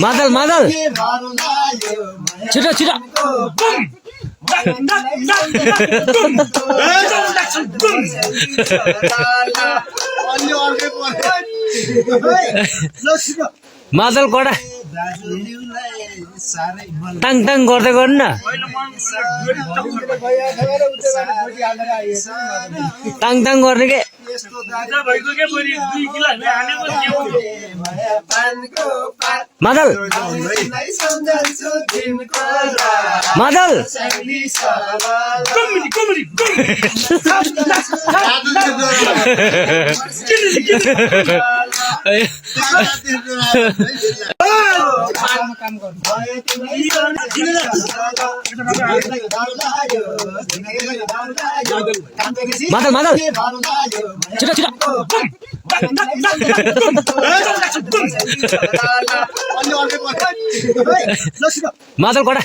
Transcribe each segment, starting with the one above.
मादल मादल छिटो छिटो मादल कडा टाङ टाङ गर्दै गर्नु न टाङ टाङ गर्ने के मादल मादल मादल मादल छिटो छिटो मादल कडा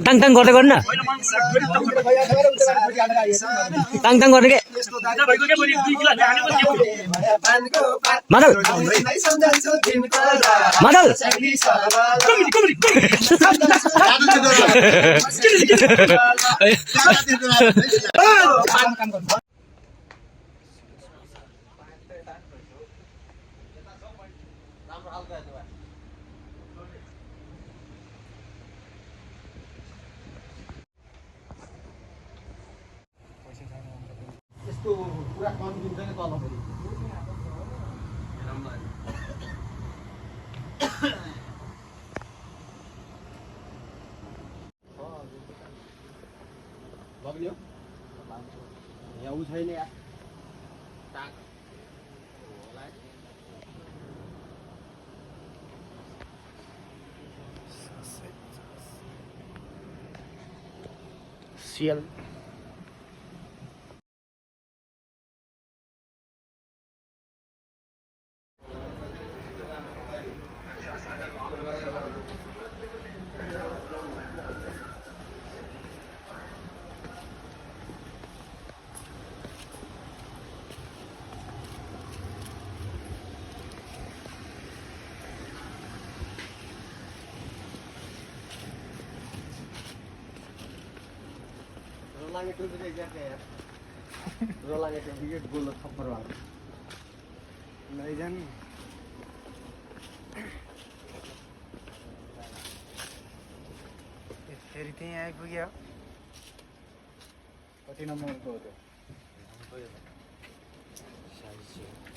टाङ टाङ गर्दै गर्नु न टाङ टाङ गर्ने के मादल मादल यस्तो पुरा कम दिन्छ नि तल फेरि लग्यो यहाँ उ छैन यार टाक होला सियल Rolang itu sudah jaga ya. Rolang itu bikin gol khapar वाला. नहीं जान. फेरि त्यही आइपुग्यो. कति नम्बरको हो त्यो? 46